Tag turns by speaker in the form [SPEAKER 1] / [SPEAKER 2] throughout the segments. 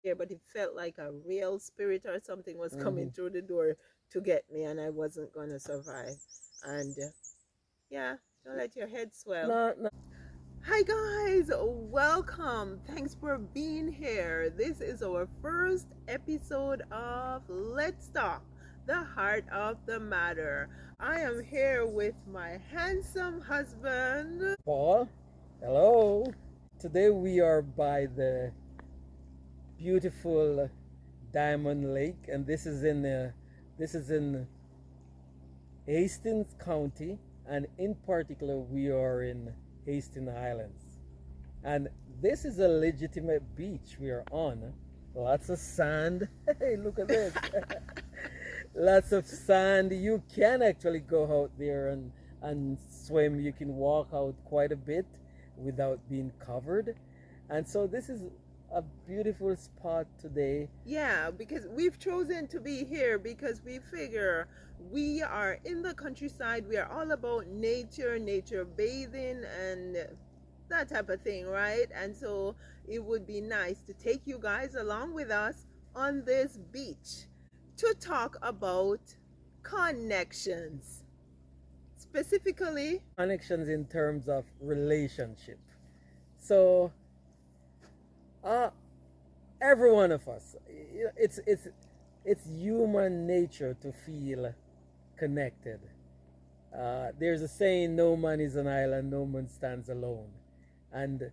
[SPEAKER 1] Yeah, but it felt like a real spirit or something was
[SPEAKER 2] Mm-hmm.
[SPEAKER 1] coming through the door to get me, and I wasn't gonna survive. And yeah, don't let your head swell.
[SPEAKER 2] No, no.
[SPEAKER 1] Hi guys, welcome. Thanks for being here. This is our first episode of Let's Talk, the heart of the matter. I am here with my handsome husband.
[SPEAKER 2] Paul, hello. Today we are by the beautiful Diamond Lake, and this is in Hastings County, and in particular we are in Hastings Islands. And this is a legitimate beach we are on. Lots of sand. Hey, look at this. Lots of sand. You can actually go out there and swim. You can walk out quite a bit without being covered. And so this is a beautiful spot today.
[SPEAKER 1] Yeah, because we've chosen to be here because we figure we are in the countryside. We are all about nature, nature bathing, and that type of thing, right? And so it would be nice to take you guys along with us on this beach to talk about connections. Specifically,
[SPEAKER 2] Connections in terms of relationship. So uh, every one of us, it's human nature to feel connected. There's a saying, "No man is an island, no man stands alone," and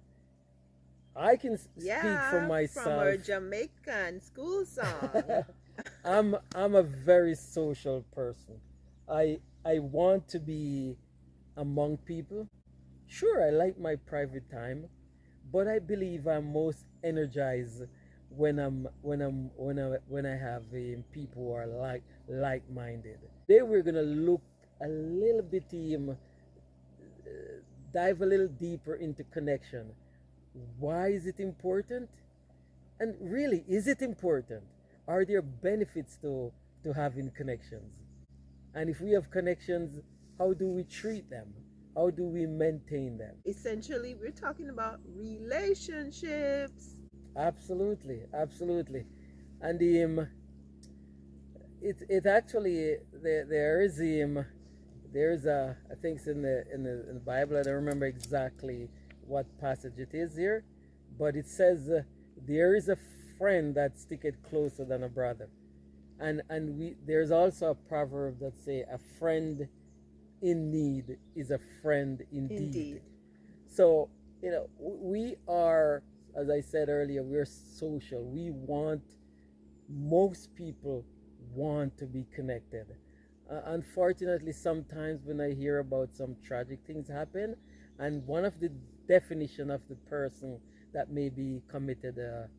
[SPEAKER 2] I can speak for
[SPEAKER 1] yeah, from our
[SPEAKER 2] myself.
[SPEAKER 1] Jamaican school song.
[SPEAKER 2] I'm a very social person. I want to be among people. Sure, I like my private time, but I believe I'm most energized when I have people who are like-minded. Today we're gonna look a little bit dive a little deeper into connection. Why is it important? And really, is it important? Are there benefits to having connections? And if we have connections, how do we treat them? How do we maintain them?
[SPEAKER 1] Essentially, we're talking about relationships.
[SPEAKER 2] Absolutely, absolutely. And it actually there's a, I think it's in the Bible. I don't remember exactly what passage it is here, but it says there is a friend that sticketh closer than a brother. And we there's also a proverb that say a friend in need is a friend indeed.
[SPEAKER 1] Indeed.
[SPEAKER 2] So, we are, as I said earlier, we're social. Most people want to be connected. Unfortunately, sometimes when I hear about some tragic things happen, and one of the definition of the person that maybe committed a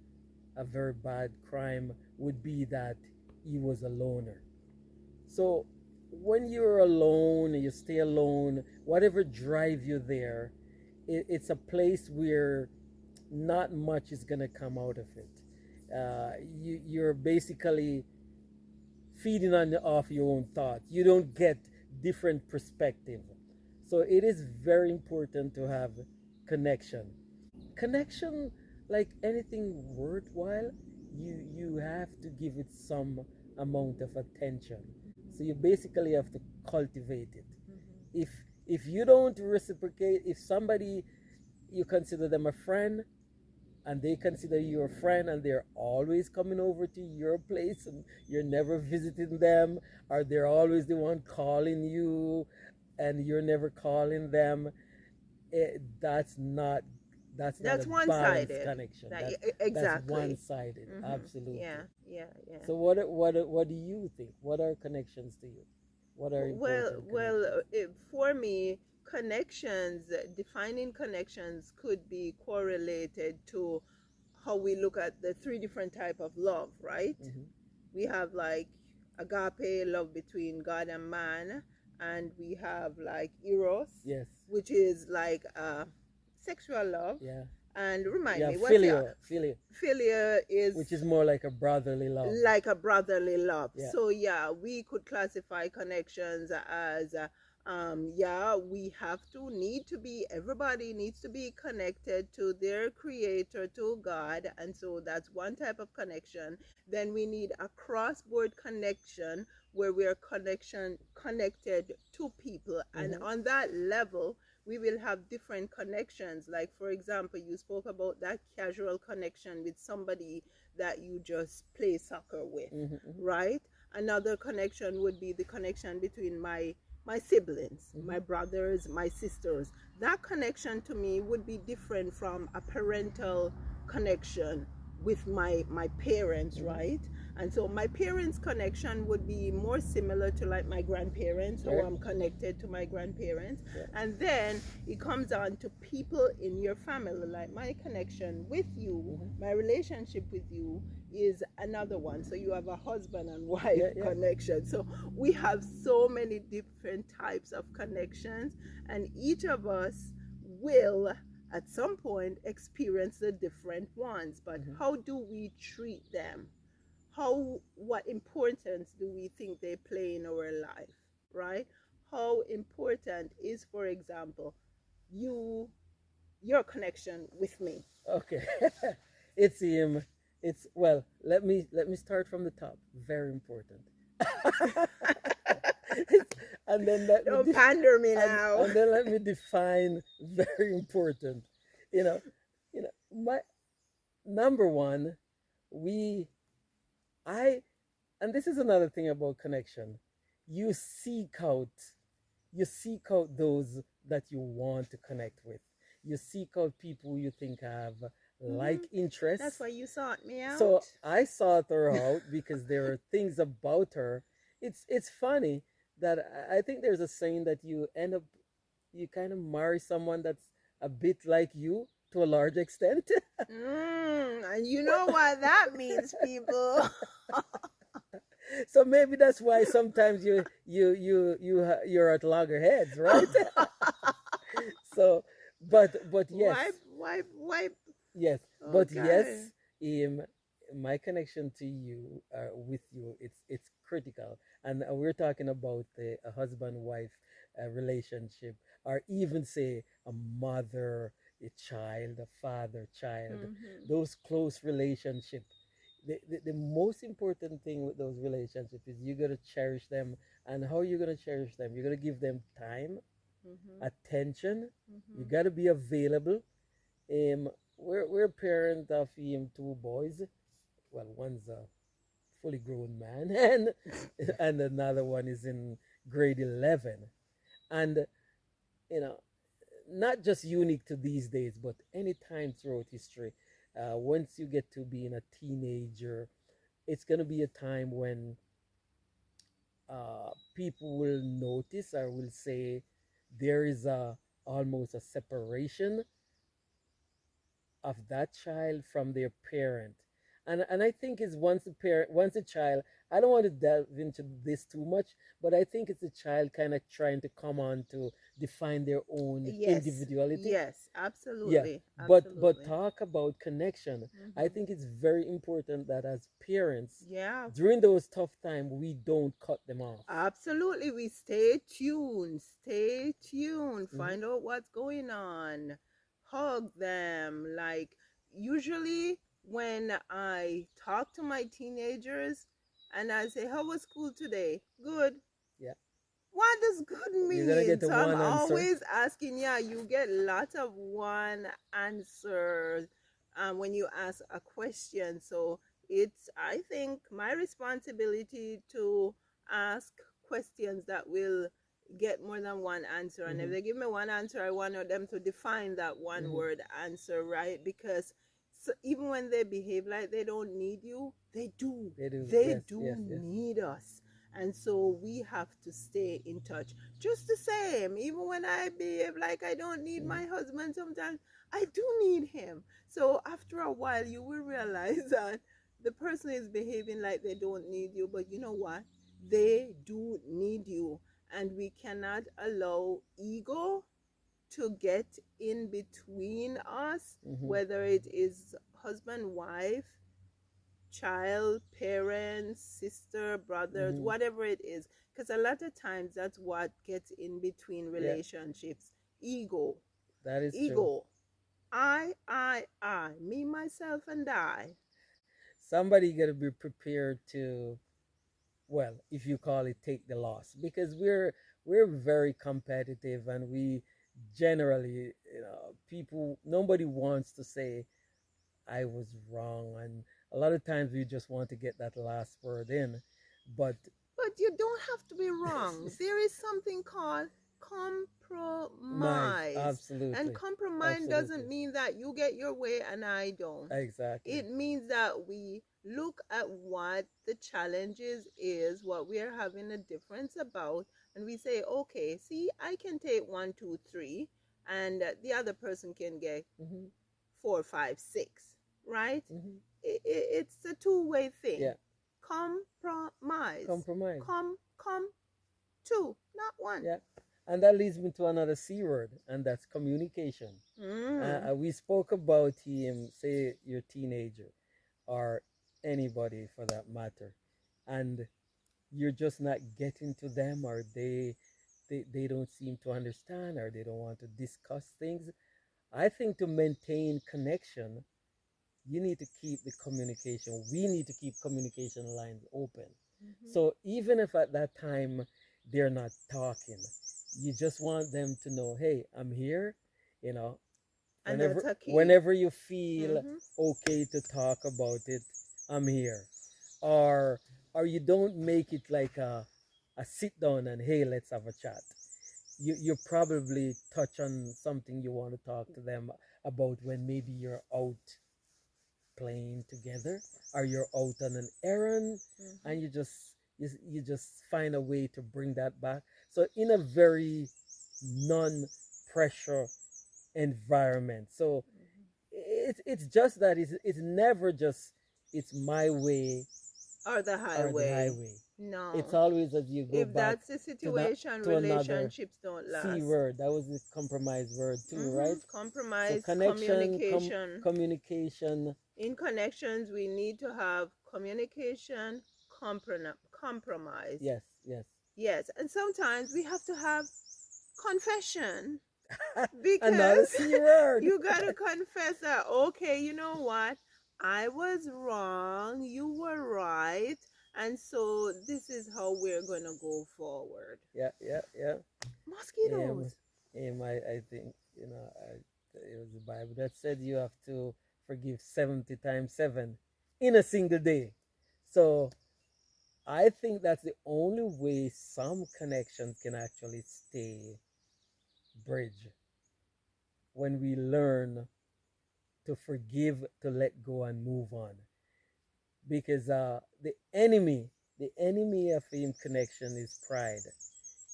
[SPEAKER 2] very bad crime would be that he was a loner. So when you're alone, you stay alone, whatever drive you there, it's a place where not much is gonna come out of it. You're basically feeding on off your own thoughts. You don't get different perspective. So it is very important to have connection. Connection, like anything worthwhile, you have to give it some amount of attention. So you basically have to cultivate it.
[SPEAKER 1] Mm-hmm.
[SPEAKER 2] If you don't reciprocate, if somebody, you consider them a friend and they consider you a friend and they're always coming over to your place and you're never visiting them, or they're always the one calling you and you're never calling them, that's not a
[SPEAKER 1] That's one
[SPEAKER 2] balanced
[SPEAKER 1] sided.
[SPEAKER 2] connection.
[SPEAKER 1] That,
[SPEAKER 2] That's one
[SPEAKER 1] exactly.
[SPEAKER 2] sided.
[SPEAKER 1] Mm-hmm. Yeah,
[SPEAKER 2] Absolutely.
[SPEAKER 1] yeah, yeah.
[SPEAKER 2] So what do you think? What are connections to you? What are
[SPEAKER 1] Well,
[SPEAKER 2] important
[SPEAKER 1] well,
[SPEAKER 2] connections?
[SPEAKER 1] for me, connections, defining connections could be correlated to how we look at the three different type of love, right?
[SPEAKER 2] Hmm.
[SPEAKER 1] We have like agape love between God and man, and we have like eros,
[SPEAKER 2] Yes.
[SPEAKER 1] which is like sexual love.
[SPEAKER 2] Yeah.
[SPEAKER 1] And remind
[SPEAKER 2] Yeah.
[SPEAKER 1] me, what's the
[SPEAKER 2] Philia,
[SPEAKER 1] philia is
[SPEAKER 2] which is more like a brotherly love.
[SPEAKER 1] like a brotherly love.
[SPEAKER 2] Yeah.
[SPEAKER 1] So yeah, we could classify connections as Yeah, we have to need to be, everybody needs to be connected to their creator, to God. And so that's one type of connection. Then we need a cross-board connection where we are connected to people. And
[SPEAKER 2] Mm-hmm.
[SPEAKER 1] on that level, we will have different connections. Like, for example, you spoke about that casual connection with somebody that you just play soccer with,
[SPEAKER 2] Mm-hmm.
[SPEAKER 1] right? Another connection would be the connection between my siblings,
[SPEAKER 2] Mm-hmm.
[SPEAKER 1] my brothers, my sisters. That connection to me would be different from a parental connection with my parents,
[SPEAKER 2] Mm-hmm.
[SPEAKER 1] right? And so my parents' connection would be more similar to like my grandparents, how
[SPEAKER 2] Right.
[SPEAKER 1] I'm connected to my grandparents.
[SPEAKER 2] Yeah.
[SPEAKER 1] And then it comes on to people in your family, like my connection with you,
[SPEAKER 2] Mm-hmm.
[SPEAKER 1] my relationship with you is another one. So you have a husband and wife
[SPEAKER 2] Yeah. Yeah.
[SPEAKER 1] connection. So we have so many different types of connections, and each of us will at some point experience the different ones. But
[SPEAKER 2] Mm-hmm.
[SPEAKER 1] how do we treat them? How, what importance do we think they play in our life, right? How important is, for example, you, your connection with me?
[SPEAKER 2] Okay. it's it's well, let me start from the top. Very important. and then let me
[SPEAKER 1] Don't
[SPEAKER 2] de-
[SPEAKER 1] pander me now.
[SPEAKER 2] and then let me define very important. You know, my number one, we I and this is another thing about connection. You seek out you seek out those that you want to connect with. You seek out people you think have
[SPEAKER 1] Hmm.
[SPEAKER 2] like
[SPEAKER 1] That's
[SPEAKER 2] interests.
[SPEAKER 1] why you sought me
[SPEAKER 2] So
[SPEAKER 1] out.
[SPEAKER 2] I sought her out because there are things about her. It's funny that I think there's a saying that you kind of marry someone that's a bit like you to a large extent.
[SPEAKER 1] And you know what that means, people.
[SPEAKER 2] So maybe that's why sometimes you're at loggerheads, right? So, but yes,
[SPEAKER 1] Wipe, wipe, wipe.
[SPEAKER 2] yes, but
[SPEAKER 1] Okay.
[SPEAKER 2] yes, my connection to you, with you, it's critical, and we're talking about a husband-wife relationship, or even say a mother, a child, a father-child,
[SPEAKER 1] Hmm.
[SPEAKER 2] those close relationship. The most important thing with those relationships is you gotta cherish them, and how you gonna cherish them? You're gonna give them time,
[SPEAKER 1] Hmm.
[SPEAKER 2] attention. You
[SPEAKER 1] Hmm.
[SPEAKER 2] gotta be available. um, we're a parent of two boys. Well, one's a fully grown man, and another one is in grade 11. And you know, not just unique to these days, but any time throughout history. Once you get to being a teenager, it's gonna be a time when people will notice or will say there is a almost a separation of that child from their parent. And I think it's once a child, I don't want to delve into this too much, but I think it's a child kind of trying to come on to define their own
[SPEAKER 1] Yes,
[SPEAKER 2] individuality.
[SPEAKER 1] yes,
[SPEAKER 2] Yeah,
[SPEAKER 1] absolutely,
[SPEAKER 2] but
[SPEAKER 1] absolutely.
[SPEAKER 2] talk about connection. I
[SPEAKER 1] Hmm.
[SPEAKER 2] think it's very important that as parents,
[SPEAKER 1] Yeah,
[SPEAKER 2] during those tough times, we don't cut them off.
[SPEAKER 1] absolutely. We stay tuned,
[SPEAKER 2] Hmm.
[SPEAKER 1] find out what's going on, hug them. Like, usually, when I talk to my teenagers and I say, "How was school today?" Good.
[SPEAKER 2] Yeah,
[SPEAKER 1] What does good
[SPEAKER 2] you're gonna
[SPEAKER 1] mean?
[SPEAKER 2] get a
[SPEAKER 1] So I'm
[SPEAKER 2] one answer.
[SPEAKER 1] always asking, yeah, you get lots of one answers when you ask a question. So it's, I think, my responsibility to ask questions that will get more than one answer. And if
[SPEAKER 2] Hmm.
[SPEAKER 1] they give me one answer, I want them to define that one
[SPEAKER 2] Hmm.
[SPEAKER 1] word answer, right? Because so even when they behave like they don't need you, they do.
[SPEAKER 2] They do.
[SPEAKER 1] They
[SPEAKER 2] Yes,
[SPEAKER 1] do
[SPEAKER 2] yes, yes.
[SPEAKER 1] need us. And so we have to stay in touch. Just the same, even when I behave like I don't need
[SPEAKER 2] Hmm.
[SPEAKER 1] my husband, sometimes I do need him. So after a while, you will realize that the person is behaving like they don't need you, but you know what? They do need you. And we cannot allow ego to get in between us,
[SPEAKER 2] Hmm.
[SPEAKER 1] whether it is husband, wife, child, parents, sister, brothers,
[SPEAKER 2] Hmm.
[SPEAKER 1] whatever it is. Because a lot of times that's what gets in between
[SPEAKER 2] Yeah,
[SPEAKER 1] relationships. Ego.
[SPEAKER 2] that is true.
[SPEAKER 1] Ego. I, me, myself, and I.
[SPEAKER 2] Somebody got to be prepared to, well, if you call it, take the loss, because we're very competitive, and we generally, people, nobody wants to say I was wrong, and a lot of times we just want to get that last word in, but
[SPEAKER 1] But you don't have to be wrong. There is something called
[SPEAKER 2] my,
[SPEAKER 1] compromise. And
[SPEAKER 2] absolutely,
[SPEAKER 1] compromise
[SPEAKER 2] absolutely,
[SPEAKER 1] doesn't mean that you get your way and I don't.
[SPEAKER 2] exactly.
[SPEAKER 1] It means that we look at what the challenges is, what we are having a difference about, and we say, okay, see, I can take one, two, three, and the other person can get
[SPEAKER 2] Hmm.
[SPEAKER 1] four, five, six, right?
[SPEAKER 2] Hmm.
[SPEAKER 1] It's a two-way thing.
[SPEAKER 2] Yeah,
[SPEAKER 1] Compromise.
[SPEAKER 2] compromise.
[SPEAKER 1] Come, two, not one.
[SPEAKER 2] Yeah, and that leads me to another C word, and that's communication.
[SPEAKER 1] Mm.
[SPEAKER 2] We spoke about him, say your teenager, or anybody for that matter, and you're just not getting to them, or they don't seem to understand, or they don't want to discuss things. I think to maintain connection, you need to keep the communication. We need to keep communication lines open.
[SPEAKER 1] Mhm.
[SPEAKER 2] So even if at that time they're not talking, you just want them to know, hey, I'm here. You know,
[SPEAKER 1] And that's a key.
[SPEAKER 2] whenever you feel
[SPEAKER 1] Mm-hmm.
[SPEAKER 2] okay to talk about it, I'm here. Or you don't make it like a sit down and hey, let's have a chat. You probably touch on something you want to talk to them about when maybe you're out playing together, or you're out on an errand,
[SPEAKER 1] Mm-hmm.
[SPEAKER 2] and you just find a way to bring that back. So in a very non pressure environment. So it's just that it's never just it's my way
[SPEAKER 1] Or the
[SPEAKER 2] or the
[SPEAKER 1] highway.
[SPEAKER 2] highway. It's
[SPEAKER 1] No.
[SPEAKER 2] always as you go
[SPEAKER 1] If
[SPEAKER 2] back
[SPEAKER 1] that's the
[SPEAKER 2] to that
[SPEAKER 1] situation,
[SPEAKER 2] to another
[SPEAKER 1] relationships don't
[SPEAKER 2] C
[SPEAKER 1] last.
[SPEAKER 2] word. That was the compromise word too,
[SPEAKER 1] Mm-hmm.
[SPEAKER 2] right? So
[SPEAKER 1] Compromise,
[SPEAKER 2] connection,
[SPEAKER 1] communication.
[SPEAKER 2] communication.
[SPEAKER 1] In connections, we need to have communication, compromise.
[SPEAKER 2] Yes, yes.
[SPEAKER 1] Yes, and sometimes we have to have confession
[SPEAKER 2] Another
[SPEAKER 1] because
[SPEAKER 2] C word.
[SPEAKER 1] you got to confess that, okay, you know what? I was wrong, you were right, and so this is how we're going to go forward.
[SPEAKER 2] Yeah, yeah, yeah. Um,
[SPEAKER 1] Mosquitoes.
[SPEAKER 2] I think it was the Bible that said you have to forgive 70 times 7 in a single day. So I think that's the only way some connections can actually stay bridge, when we learn to forgive, to let go, and move on. Because the enemy of in connection is pride,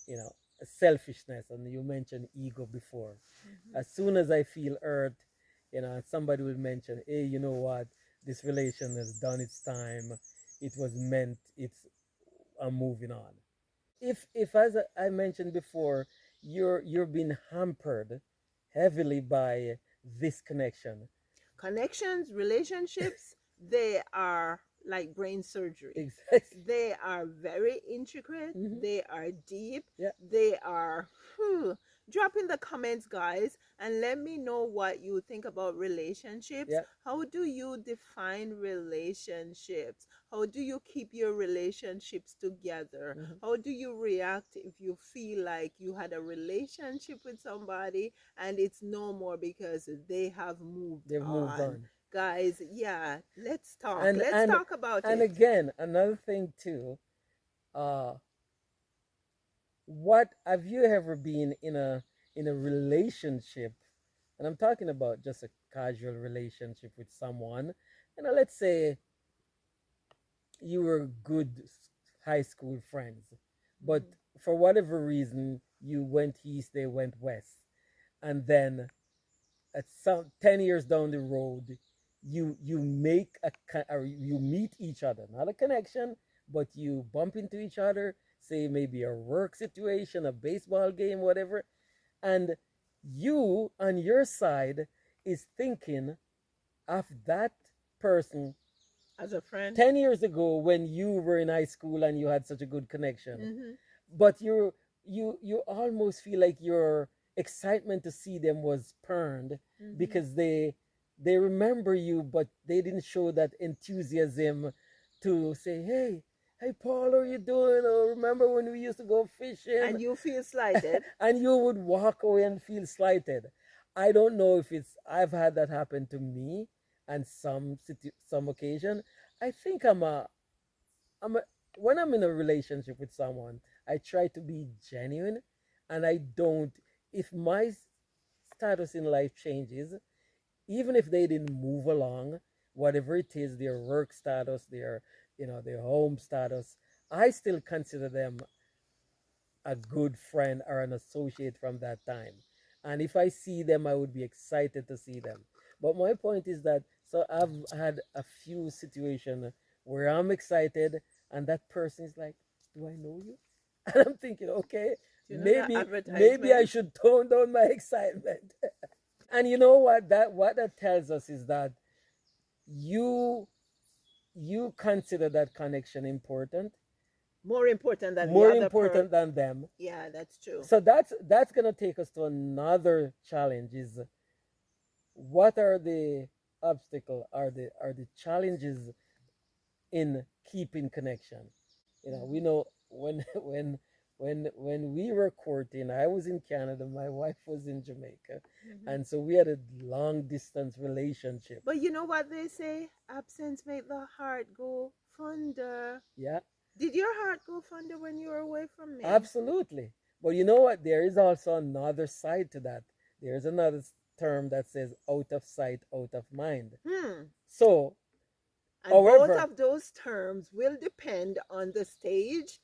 [SPEAKER 2] you know, selfishness, and you mentioned ego before.
[SPEAKER 1] Mm-hmm.
[SPEAKER 2] As soon as I feel hurt, somebody will mention, hey, you know what, this relation has done its time, it was meant, I'm moving on. If as I mentioned before, you're being hampered heavily by this connection.
[SPEAKER 1] Connections, relationships, they are like brain surgery.
[SPEAKER 2] Exactly.
[SPEAKER 1] They are very intricate,
[SPEAKER 2] Hmm.
[SPEAKER 1] they are deep,
[SPEAKER 2] Yeah,
[SPEAKER 1] they are. Whew. Drop in the comments, guys, and let me know what you think about relationships.
[SPEAKER 2] yeah.
[SPEAKER 1] How do you define relationships? How do you keep your relationships together?
[SPEAKER 2] Hmm.
[SPEAKER 1] How do you react if you feel like you had a relationship with somebody and it's no more because they have moved
[SPEAKER 2] They've moved
[SPEAKER 1] on?
[SPEAKER 2] on.
[SPEAKER 1] Guys, yeah, let's talk.
[SPEAKER 2] and
[SPEAKER 1] Let's
[SPEAKER 2] and
[SPEAKER 1] talk about
[SPEAKER 2] and
[SPEAKER 1] it.
[SPEAKER 2] again, another thing too, uh what have you ever been in a relationship, and I'm talking about just a casual relationship with someone, let's say you were good high school friends, but
[SPEAKER 1] Mhm.
[SPEAKER 2] for whatever reason you went east, they went west, and then at some 10 years down the road, you make or you meet each other, not a connection, but you bump into each other, say maybe a work situation, a baseball game, whatever, and you on your side is thinking of that person
[SPEAKER 1] As a friend.
[SPEAKER 2] 10 years ago when you were in high school and you had such a good connection,
[SPEAKER 1] Mm-hmm.
[SPEAKER 2] but you almost feel like your excitement to see them was spurned
[SPEAKER 1] Mm-hmm.
[SPEAKER 2] because they remember you, but they didn't show that enthusiasm to say, hey Paul, how are you doing? Or remember when we used to go fishing?
[SPEAKER 1] And you feel slighted.
[SPEAKER 2] And you would walk away and feel slighted. I don't know if it's I've had that happen to me and some occasion. I think I'm a when I'm in a relationship with someone, I try to be genuine, and I don't. If my status in life changes, even if they didn't move along, whatever it is, their work status, their home status, I still consider them a good friend or an associate from that time. And if I see them, I would be excited to see them. But my point is that so I've had a few situations where I'm excited and that person is like, "Do I know you?" And I'm thinking, okay,
[SPEAKER 1] Do you know that
[SPEAKER 2] maybe I
[SPEAKER 1] advertisement?
[SPEAKER 2] should tone down my excitement. And you know what that tells us is that you you consider that connection important,
[SPEAKER 1] More important than the
[SPEAKER 2] more
[SPEAKER 1] other
[SPEAKER 2] important than them.
[SPEAKER 1] Yeah, that's true.
[SPEAKER 2] So that's gonna take us to another challenge: is what are the obstacle, are the challenges in keeping connection. We
[SPEAKER 1] Mm-hmm.
[SPEAKER 2] know when when we were courting, I was in Canada, my wife was in Jamaica,
[SPEAKER 1] Mm-hmm.
[SPEAKER 2] and so we had a long distance relationship.
[SPEAKER 1] But you know what they say? Absence make the heart go fonder.
[SPEAKER 2] Yeah,
[SPEAKER 1] Did your heart go fonder when you were away from me?
[SPEAKER 2] absolutely. But you know what, there is also another side to that. There's another term that says out of sight, out of mind.
[SPEAKER 1] Hmm.
[SPEAKER 2] So,
[SPEAKER 1] And both
[SPEAKER 2] however,
[SPEAKER 1] of those terms will depend on the stage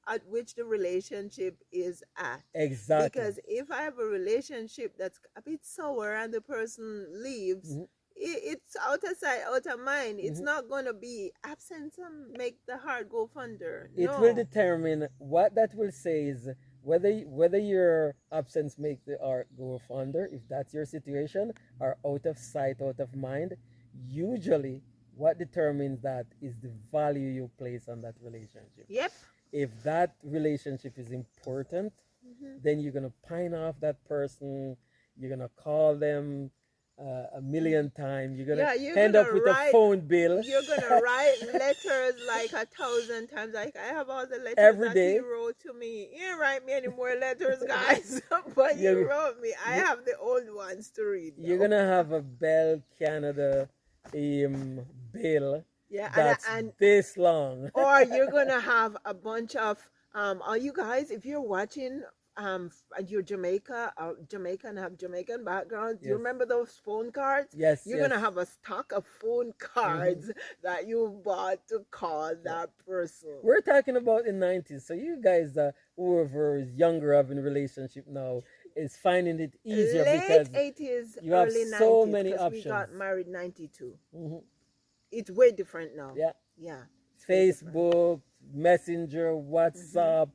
[SPEAKER 1] at which the relationship is at.
[SPEAKER 2] exactly.
[SPEAKER 1] Because if I have a relationship that's a bit sour and the person leaves,
[SPEAKER 2] Mhm,
[SPEAKER 1] it's out of sight, out of mind. It's
[SPEAKER 2] mhm.
[SPEAKER 1] not going to be absence and make the heart go fonder.
[SPEAKER 2] It will
[SPEAKER 1] No.
[SPEAKER 2] determine what that will say is whether your absence make the art go fonder, if that's your situation, or out of sight, out of mind. Usually, what determines that is the value you place on that relationship.
[SPEAKER 1] Yep.
[SPEAKER 2] If that relationship is important,
[SPEAKER 1] Hmm.
[SPEAKER 2] then you're gonna pine off that person. You're gonna call them a million times. You're gonna
[SPEAKER 1] Yeah, you're
[SPEAKER 2] end
[SPEAKER 1] gonna
[SPEAKER 2] up with a
[SPEAKER 1] write.
[SPEAKER 2] phone bill
[SPEAKER 1] You're gonna write letters like 1,000 times. Like I have all the letters
[SPEAKER 2] every
[SPEAKER 1] that he
[SPEAKER 2] day.
[SPEAKER 1] wrote to me. He didn't write me any more letters, guys. But he
[SPEAKER 2] you're,
[SPEAKER 1] wrote me. I
[SPEAKER 2] you,
[SPEAKER 1] have the old ones to read
[SPEAKER 2] you're
[SPEAKER 1] now.
[SPEAKER 2] gonna have a Bell Canada um, bill
[SPEAKER 1] Yeah,
[SPEAKER 2] that's
[SPEAKER 1] and
[SPEAKER 2] this long.
[SPEAKER 1] or you're gonna have a bunch of are you guys, if you're watching you're Jamaican, have Jamaican background, do you
[SPEAKER 2] Yes,
[SPEAKER 1] remember those phone cards?
[SPEAKER 2] yes,
[SPEAKER 1] You're
[SPEAKER 2] yes.
[SPEAKER 1] gonna have a stock of phone
[SPEAKER 2] Hmm.
[SPEAKER 1] cards that you bought to call
[SPEAKER 2] Yeah.
[SPEAKER 1] that person.
[SPEAKER 2] We're talking about the 90s. So you guys, whoever is younger having a relationship now, is finding it easier
[SPEAKER 1] Late
[SPEAKER 2] because
[SPEAKER 1] 80s,
[SPEAKER 2] you have
[SPEAKER 1] early
[SPEAKER 2] so
[SPEAKER 1] 90s,
[SPEAKER 2] many
[SPEAKER 1] because we
[SPEAKER 2] options.
[SPEAKER 1] got married 92.
[SPEAKER 2] Hmm.
[SPEAKER 1] It's way different now.
[SPEAKER 2] Yeah.
[SPEAKER 1] Yeah, it's way different.
[SPEAKER 2] Facebook, Messenger,
[SPEAKER 1] Hmm.
[SPEAKER 2] WhatsApp,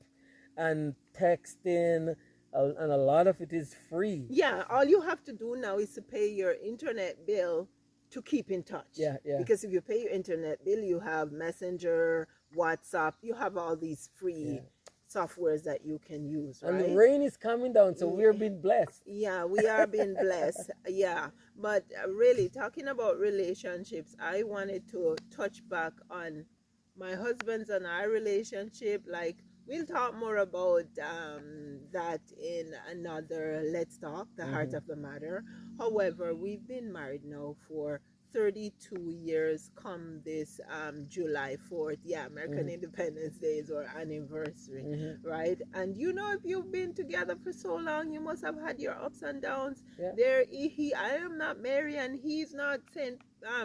[SPEAKER 2] and texting, and a lot of it is free.
[SPEAKER 1] Yeah, all you have to do now is to pay your internet bill to keep in touch.
[SPEAKER 2] Yeah, yeah,
[SPEAKER 1] Because if you pay your internet bill, you have Messenger, WhatsApp, you have all these
[SPEAKER 2] yeah.
[SPEAKER 1] free softwares that you can use,
[SPEAKER 2] And the
[SPEAKER 1] right?
[SPEAKER 2] rain is coming down, so we're
[SPEAKER 1] Yeah,
[SPEAKER 2] being blessed.
[SPEAKER 1] yeah, we are being blessed. Yeah, but really, talking about relationships, I wanted to touch back on my husband's and our relationship. Like, we'll talk more about that in another Let's Talk, the heart
[SPEAKER 2] Hmm.
[SPEAKER 1] of the matter. However, we've been married now for 32 years come this July 4th. Yeah, American
[SPEAKER 2] Hmm.
[SPEAKER 1] Independence Day is our anniversary,
[SPEAKER 2] Hmm.
[SPEAKER 1] right? And you know, if you've been together for so long, you must have had your ups and downs.
[SPEAKER 2] Yeah,
[SPEAKER 1] There, I am not Mary, and he's not Saint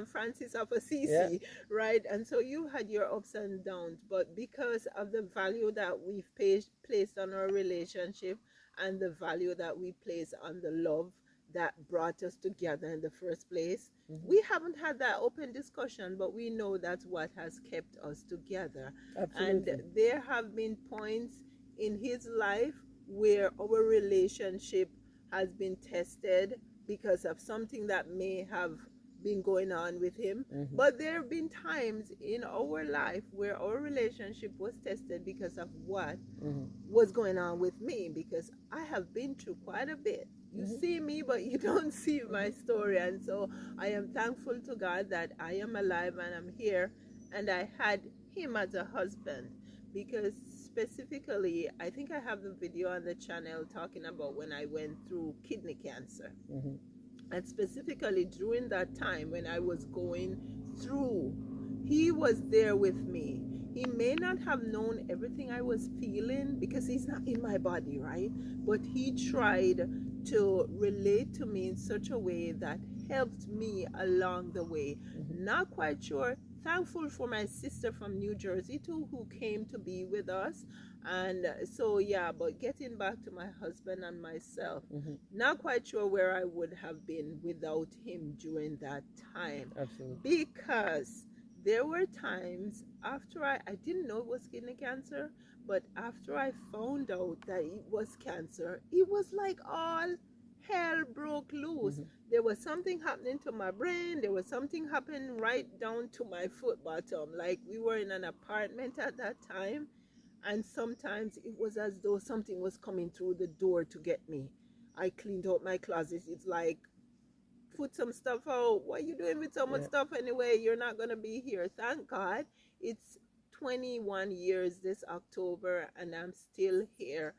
[SPEAKER 1] Francis of
[SPEAKER 2] yeah.
[SPEAKER 1] Assisi, right? And so you had your ups and downs, but because of the value that we've placed on our relationship and the value that we place on the love that brought us together in the first place,
[SPEAKER 2] Hmm.
[SPEAKER 1] we haven't had that open discussion, but we know that's what has kept us together. And
[SPEAKER 2] Absolutely.
[SPEAKER 1] there have been points in his life where our relationship has been tested because of something that may have been going on with him.
[SPEAKER 2] Mm-hmm.
[SPEAKER 1] But there have been times in our life where our relationship was tested because of what
[SPEAKER 2] Mm-hmm.
[SPEAKER 1] was going on with me, because I have been through quite a bit. You
[SPEAKER 2] Mm-hmm.
[SPEAKER 1] see me, but you don't see my story. And so I am thankful to God that I am alive and I'm here, and I had him as a husband. Because specifically, I think I have the video on the channel talking about when I went through kidney cancer.
[SPEAKER 2] Mm-hmm.
[SPEAKER 1] And specifically during that time when I was going through, he was there with me. He may not have known everything I was feeling because he's not in my body, right? But he tried to relate to me in such a way that helped me along the way.
[SPEAKER 2] Mm-hmm.
[SPEAKER 1] Not quite sure. Thankful for my sister from New Jersey too, who came to be with us. And so, yeah, but getting back to my husband and myself,
[SPEAKER 2] Mm-hmm.
[SPEAKER 1] not quite sure where I would have been without him during that time,
[SPEAKER 2] Absolutely.
[SPEAKER 1] because there were times after I didn't know it was kidney cancer, but after I found out that it was cancer, it was like all hell broke loose.
[SPEAKER 2] Mm-hmm.
[SPEAKER 1] There was something happening to my brain, there was something happening right down to my foot bottom. Like, we were in an apartment at that time, and sometimes it was as though something was coming through the door to get me. I cleaned out my closet. It's like, put some stuff out. What are you doing with so much
[SPEAKER 2] Yeah.
[SPEAKER 1] stuff anyway? You're not going to be here. Thank God. It's 21 years this October, and I'm still here.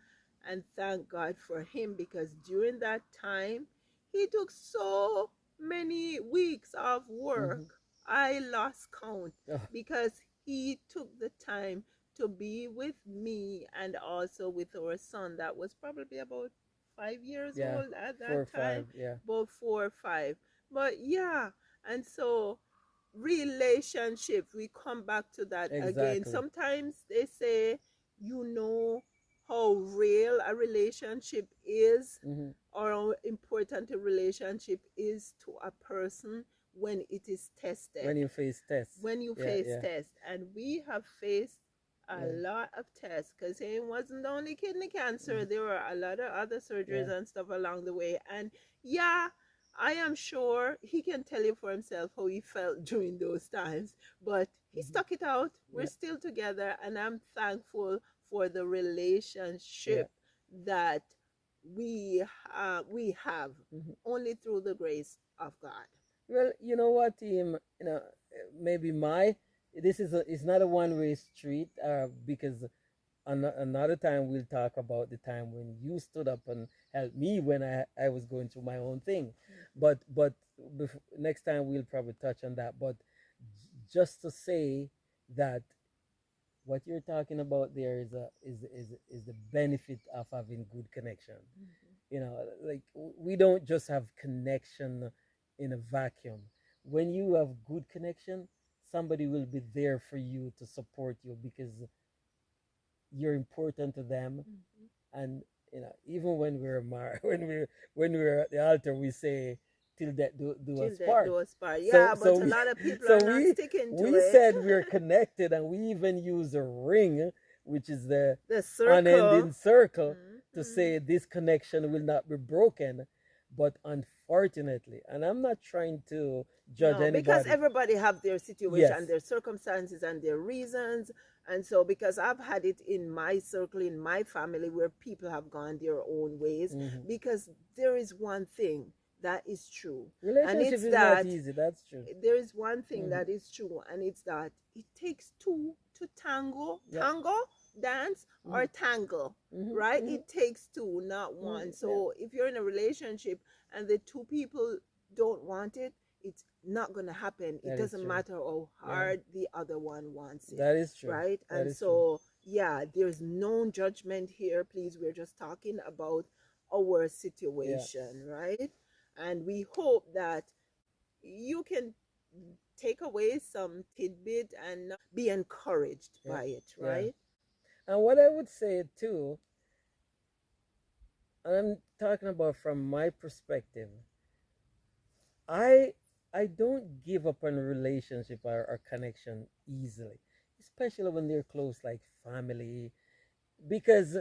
[SPEAKER 1] And thank God for him, because during that time, he took so many weeks off work.
[SPEAKER 2] Mm-hmm.
[SPEAKER 1] I lost count,
[SPEAKER 2] Oh,
[SPEAKER 1] because he took the time to be with me and also with our son that was probably about 5 years
[SPEAKER 2] yeah.
[SPEAKER 1] old at
[SPEAKER 2] 4 or
[SPEAKER 1] that
[SPEAKER 2] 5.
[SPEAKER 1] time,
[SPEAKER 2] Yeah.
[SPEAKER 1] about 4 or 5. But yeah, and so relationship, we come back to that again.
[SPEAKER 2] Exactly.
[SPEAKER 1] Sometimes they say, how real a relationship is,
[SPEAKER 2] Mm-hmm.
[SPEAKER 1] or how important a relationship is to a person when it is tested,
[SPEAKER 2] When you face tests.
[SPEAKER 1] when you
[SPEAKER 2] Yeah.
[SPEAKER 1] face
[SPEAKER 2] Yeah.
[SPEAKER 1] tests. And we have faced a
[SPEAKER 2] Yeah.
[SPEAKER 1] lot of tests, because it wasn't only kidney cancer,
[SPEAKER 2] Mm-hmm.
[SPEAKER 1] there were a lot of other surgeries
[SPEAKER 2] Yeah.
[SPEAKER 1] and stuff along the way. And yeah, I am sure he can tell you for himself how he felt during those times, but he
[SPEAKER 2] Mm-hmm.
[SPEAKER 1] stuck it out. We're
[SPEAKER 2] Yeah.
[SPEAKER 1] still together, and I'm thankful for the
[SPEAKER 2] Yeah.
[SPEAKER 1] relationship that we have,
[SPEAKER 2] Mm-hmm.
[SPEAKER 1] only through the grace of God.
[SPEAKER 2] Well, you know what, team? Maybe my this is it's not a one-way street. Because another time we'll talk about the time when you stood up and helped me when I was going through my own thing. But next time we'll probably touch on that. But just to say that what you're talking about there is the benefit of having good connection. Like, we don't just have connection in a vacuum. When you have good connection, somebody will be there for you to support you because you're important to them.
[SPEAKER 1] Mhm.
[SPEAKER 2] And even when we're when we're at the altar, we say, till death do
[SPEAKER 1] Till
[SPEAKER 2] us
[SPEAKER 1] that
[SPEAKER 2] part.
[SPEAKER 1] do us part.
[SPEAKER 2] so
[SPEAKER 1] Yeah, but
[SPEAKER 2] so
[SPEAKER 1] a
[SPEAKER 2] we
[SPEAKER 1] lot of people
[SPEAKER 2] so
[SPEAKER 1] are not
[SPEAKER 2] we
[SPEAKER 1] sticking to
[SPEAKER 2] we
[SPEAKER 1] it.
[SPEAKER 2] said we're connected, and we even use a ring, which is the
[SPEAKER 1] The
[SPEAKER 2] unending
[SPEAKER 1] circle.
[SPEAKER 2] circle, to
[SPEAKER 1] Hmm.
[SPEAKER 2] say this connection will not be broken. But unfortunately, and I'm not trying to judge
[SPEAKER 1] No, because
[SPEAKER 2] anybody.
[SPEAKER 1] everybody have their situation,
[SPEAKER 2] Yes.
[SPEAKER 1] their circumstances, and their reasons. And so, because I've had it in my circle, in my family, where people have gone their own ways,
[SPEAKER 2] Hmm.
[SPEAKER 1] because there is one thing that is true, and
[SPEAKER 2] Relationship
[SPEAKER 1] it's
[SPEAKER 2] is not
[SPEAKER 1] that
[SPEAKER 2] easy. That's true.
[SPEAKER 1] there is one thing
[SPEAKER 2] Hmm.
[SPEAKER 1] that is true, and it's that it takes two to tango,
[SPEAKER 2] Yeah.
[SPEAKER 1] dance,
[SPEAKER 2] Hmm.
[SPEAKER 1] or tangle,
[SPEAKER 2] Hmm.
[SPEAKER 1] right?
[SPEAKER 2] Hmm.
[SPEAKER 1] It takes two, not
[SPEAKER 2] Hmm.
[SPEAKER 1] one.
[SPEAKER 2] Yeah.
[SPEAKER 1] So if you're in a relationship and the two people don't want it, it's not going to happen. It
[SPEAKER 2] That is
[SPEAKER 1] doesn't
[SPEAKER 2] true.
[SPEAKER 1] matter how
[SPEAKER 2] Yeah.
[SPEAKER 1] hard the other one wants it,
[SPEAKER 2] That is true.
[SPEAKER 1] right?
[SPEAKER 2] That
[SPEAKER 1] And
[SPEAKER 2] is true.
[SPEAKER 1] so, yeah, there's no judgment here. Please, we're just talking about our
[SPEAKER 2] Yeah.
[SPEAKER 1] situation, right? And we hope that you can take away some tidbit and be encouraged
[SPEAKER 2] Yeah.
[SPEAKER 1] by it,
[SPEAKER 2] Yeah.
[SPEAKER 1] right?
[SPEAKER 2] And what I would say too, and I'm talking about from my perspective, I I don't give up on a relationship or connection easily, especially when they're close, like family, because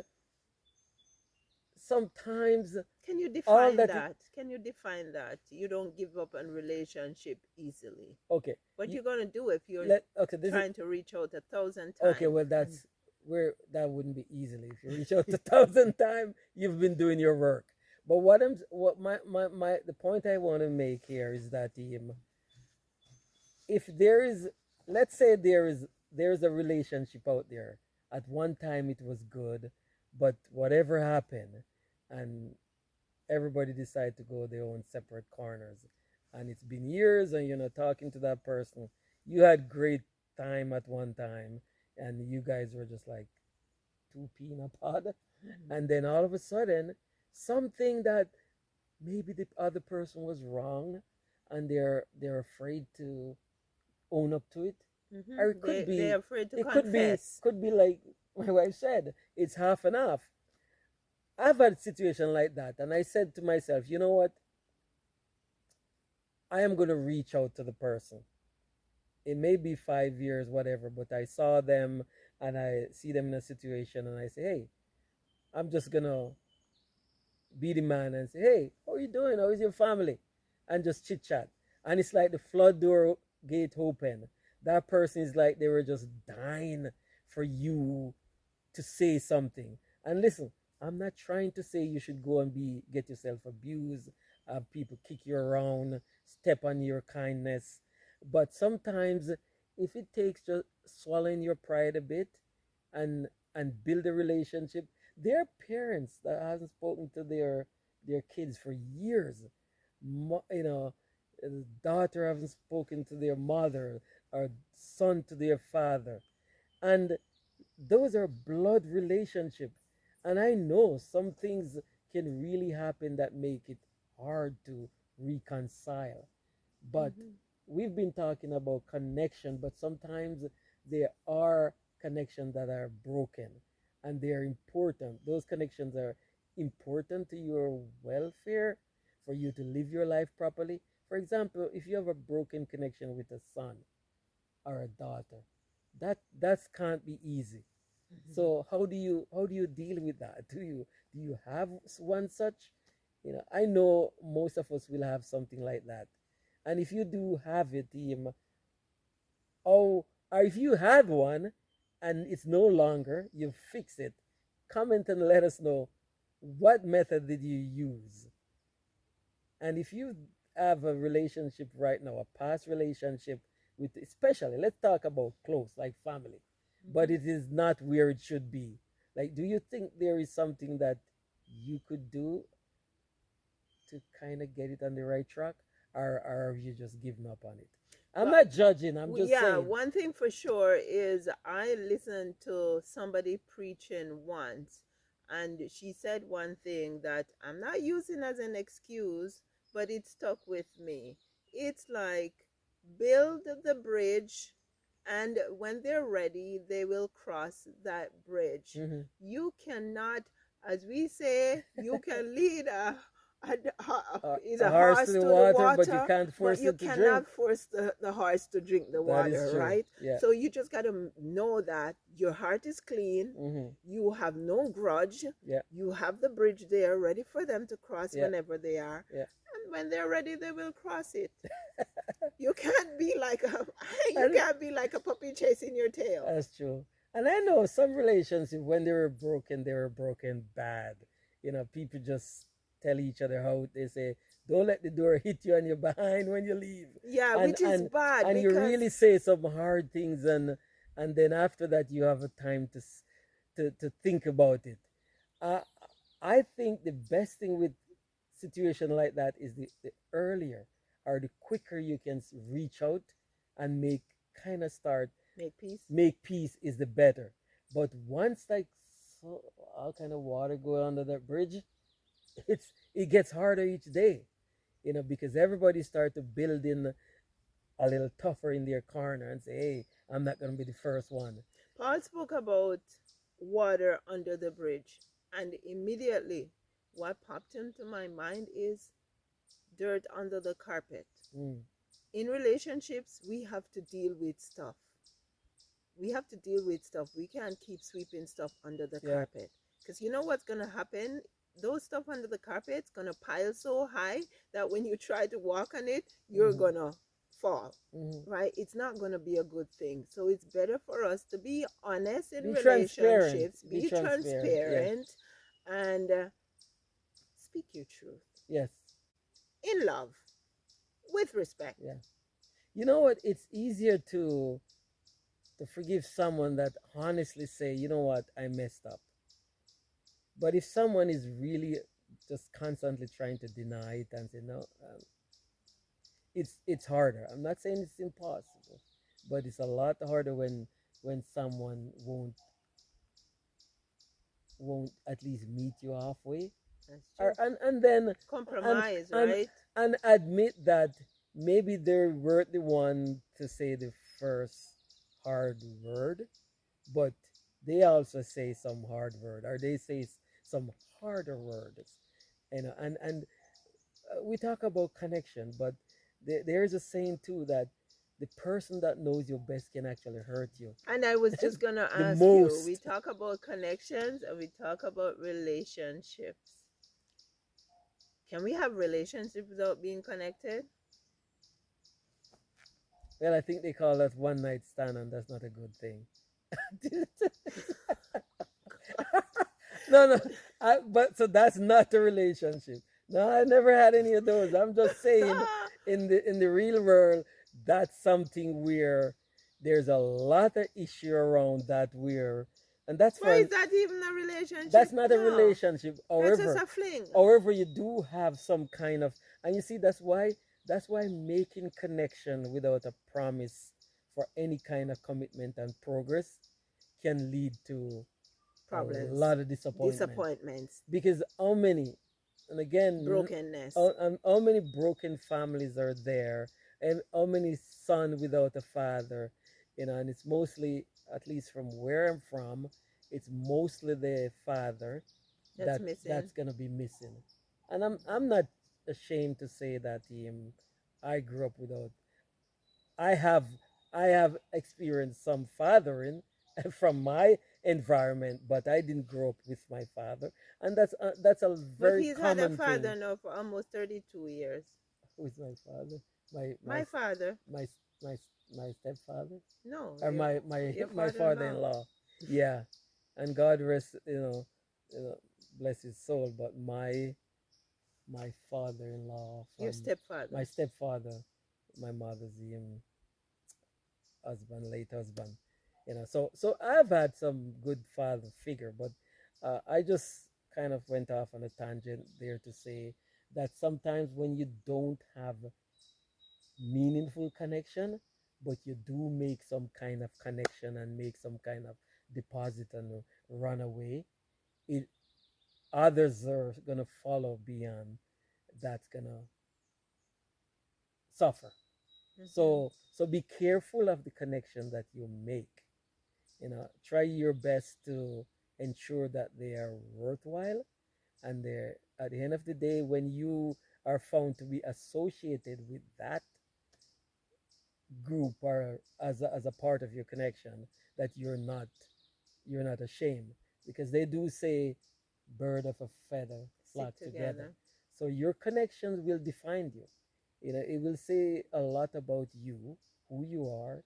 [SPEAKER 2] sometimes
[SPEAKER 1] Can you
[SPEAKER 2] all
[SPEAKER 1] define
[SPEAKER 2] that it
[SPEAKER 1] that? Can you define that? You don't give up on relationship easily.
[SPEAKER 2] okay.
[SPEAKER 1] What
[SPEAKER 2] You
[SPEAKER 1] you gonna do if you're
[SPEAKER 2] let okay. This is
[SPEAKER 1] trying to reach out 1,000
[SPEAKER 2] okay.
[SPEAKER 1] times
[SPEAKER 2] Well,
[SPEAKER 1] and
[SPEAKER 2] that's where that wouldn't be easily. If you reach out a thousand times, you've been doing your work. But what my the point I want to make here is that if there is, let's say there's a relationship out there. At one time it was good, but whatever happened, and everybody decided to go their own separate corners, and it's been years, and you're not talking to that person. You had great time at one time, and you guys were just like two pea in a pod, and then all of a sudden, something that maybe the other person was wrong, and they're afraid to own up to it, or it could
[SPEAKER 1] they're
[SPEAKER 2] be
[SPEAKER 1] afraid to
[SPEAKER 2] it could be
[SPEAKER 1] confess.
[SPEAKER 2] could be like my wife said, it's half and half. I've had a situation like that, and I said to myself, you know what, I am going to reach out to the person. It may be 5 years, whatever, but I saw them, and I see them in a situation, and I say, hey, I'm just going to be the man and say, hey, how are you doing, how is your family, and just chit chat. And it's like the flood door gate open. That person is like they were just dying for you to say something. And listen, I'm not trying to say you should go and be get yourself abused, have people kick you around, step on your kindness. But sometimes if it takes just swallowing your pride a bit and build a relationship, there are parents that haven't spoken to their kids for years. You know, daughter haven't spoken to their mother, or son to their father, and those are blood relationships. And I know some things can really happen that make it hard to reconcile. But
[SPEAKER 1] Hmm.
[SPEAKER 2] we've been talking about connection, but sometimes there are connections that are broken, and they are important. Those connections are important to your welfare, for you to live your life properly. For example, if you have a broken connection with a son or a daughter, that can't be easy. So how do you deal with that? Do you have one such? I know most of us will have something like that. And if you do have it, or if you had one and it's no longer, you fix it. Comment and let us know, what method did you use? And if you have a relationship right now, a past relationship with, especially, let's talk about close, like family, but
[SPEAKER 1] Hmm.
[SPEAKER 2] it is not where it should be. Like, do you think there is something that you could do to kind of get it on the right track, or have you just given up on it? I'm
[SPEAKER 1] Well,
[SPEAKER 2] not judging. I'm just
[SPEAKER 1] yeah,
[SPEAKER 2] saying.
[SPEAKER 1] one thing for sure is I listened to somebody preaching once, and she said one thing that I'm not using as an excuse, but it stuck with me. It's like, build the bridge, and when they're ready, they will cross that bridge.
[SPEAKER 2] Hmm.
[SPEAKER 1] You cannot, as we say, you can lead is
[SPEAKER 2] A
[SPEAKER 1] a
[SPEAKER 2] horse to
[SPEAKER 1] horse
[SPEAKER 2] the
[SPEAKER 1] to the
[SPEAKER 2] water, but you
[SPEAKER 1] water,
[SPEAKER 2] can't
[SPEAKER 1] but
[SPEAKER 2] force
[SPEAKER 1] you
[SPEAKER 2] it to drink.
[SPEAKER 1] cannot force the horse to drink the
[SPEAKER 2] That is
[SPEAKER 1] water,
[SPEAKER 2] true.
[SPEAKER 1] right?
[SPEAKER 2] Yeah.
[SPEAKER 1] So you just got to know that your heart is clean,
[SPEAKER 2] Hmm.
[SPEAKER 1] you have no grudge,
[SPEAKER 2] Yeah.
[SPEAKER 1] you have the bridge there ready for them to cross
[SPEAKER 2] Yeah.
[SPEAKER 1] whenever they are,
[SPEAKER 2] Yeah.
[SPEAKER 1] and when they're ready, they will cross it. You can't be like a you
[SPEAKER 2] And
[SPEAKER 1] can't be like a puppy chasing your tail.
[SPEAKER 2] that's true. And I know some relationships, when they were broken bad. People just tell each other how they say, don't let the door hit you on your behind when you leave.
[SPEAKER 1] Yeah,
[SPEAKER 2] And
[SPEAKER 1] which is
[SPEAKER 2] and
[SPEAKER 1] bad
[SPEAKER 2] and you
[SPEAKER 1] because
[SPEAKER 2] really say some hard things, and then after that you have a time to think about it. Uh, I think the best thing with situation like that is the earlier or the quicker you can reach out and make kind of start
[SPEAKER 1] make peace.
[SPEAKER 2] make peace is the better. But once, like, so all kind of water go under that bridge, it gets harder each day, because everybody start to build in a little tougher in their corner and say, hey, I'm not gonna be the first one.
[SPEAKER 1] Paul spoke about water under the bridge, and immediately what popped into my mind is dirt under the carpet.
[SPEAKER 2] Mm,
[SPEAKER 1] In relationships, we have to deal with stuff. We have to deal with stuff. We can't keep sweeping stuff under the
[SPEAKER 2] yeah.
[SPEAKER 1] carpet, because you know what's going to happen? those stuff under the carpet is gonna pile so high that when you try to walk on it, you're gonna fall. Right? It's not gonna be a good thing. So it's better for us to be honest in
[SPEAKER 2] Be transparent.
[SPEAKER 1] relationships,
[SPEAKER 2] Be
[SPEAKER 1] be
[SPEAKER 2] transparent. Yes.
[SPEAKER 1] transparent, and speak your truth
[SPEAKER 2] Yes.
[SPEAKER 1] in love, with respect.
[SPEAKER 2] Yeah. You know what? It's easier to forgive someone that honestly say, you know what, I messed up. But if someone is really just constantly trying to deny it and say no, it's harder. I'm not saying it's impossible, but it's a lot harder when someone won't at least meet you halfway,
[SPEAKER 1] That's
[SPEAKER 2] or
[SPEAKER 1] true.
[SPEAKER 2] and then and
[SPEAKER 1] Compromise,
[SPEAKER 2] and
[SPEAKER 1] right?
[SPEAKER 2] and admit that maybe they weren't the one to say the first hard word, but they also say some hard word, or they say some harder words, and we talk about connection, but there's a saying too that the person that knows you best can actually hurt you
[SPEAKER 1] And I was just gonna
[SPEAKER 2] the
[SPEAKER 1] ask you, we
[SPEAKER 2] most.
[SPEAKER 1] talk about connections and we talk about relationships. Can we have relationships without being connected?
[SPEAKER 2] Well, I think they call that one night stand, and that's not a good thing. No, no. But so that's not a relationship. No, I never had any of those. I'm just saying, in the real world, that's something where there's a lot of issue around that where, and that's
[SPEAKER 1] Why
[SPEAKER 2] for
[SPEAKER 1] is that even a relationship?
[SPEAKER 2] that's not a
[SPEAKER 1] No,
[SPEAKER 2] relationship.
[SPEAKER 1] that's just
[SPEAKER 2] However,
[SPEAKER 1] a fling.
[SPEAKER 2] you do have some kind of, and you see that's why making connection without a promise for any kind of commitment and progress can lead to a
[SPEAKER 1] Problems,
[SPEAKER 2] lot of disappointment.
[SPEAKER 1] disappointments,
[SPEAKER 2] Because how many, and again,
[SPEAKER 1] brokenness.
[SPEAKER 2] how many broken families are there, and how many son without a father, and it's mostly, at least from where I'm from, it's mostly the father
[SPEAKER 1] That's
[SPEAKER 2] that's
[SPEAKER 1] missing.
[SPEAKER 2] gonna be missing. And I'm not ashamed to say that I grew up without. I have I have experienced some fathering from my environment, but I didn't grow up with my father, and that's a
[SPEAKER 1] But
[SPEAKER 2] very
[SPEAKER 1] he's had a
[SPEAKER 2] common
[SPEAKER 1] father
[SPEAKER 2] thing.
[SPEAKER 1] now for almost 32 years.
[SPEAKER 2] Who is my father? My my
[SPEAKER 1] My father.
[SPEAKER 2] my my my stepfather,
[SPEAKER 1] No,
[SPEAKER 2] or my my
[SPEAKER 1] your
[SPEAKER 2] my
[SPEAKER 1] father-in-law.
[SPEAKER 2] father-in-law. Yeah, and God rest, bless his soul. But my father-in-law
[SPEAKER 1] Your
[SPEAKER 2] from my
[SPEAKER 1] stepfather.
[SPEAKER 2] stepfather, my mother's husband, late husband. So I've had some good father figure, but I just kind of went off on a tangent there to say that sometimes when you don't have meaningful connection, but you do make some kind of connection and make some kind of deposit and run away, it others are gonna follow beyond. That's gonna suffer.
[SPEAKER 1] Hmm.
[SPEAKER 2] So be careful of the connection that you make. Try your best to ensure that they are worthwhile, and they're, at the end of the day, when you are found to be associated with that group, or as a part of your connection, that you're not ashamed, because they do say bird of a feather
[SPEAKER 1] Stick
[SPEAKER 2] flock together.
[SPEAKER 1] together.
[SPEAKER 2] So your connections will define you. It will say a lot about you, who you are,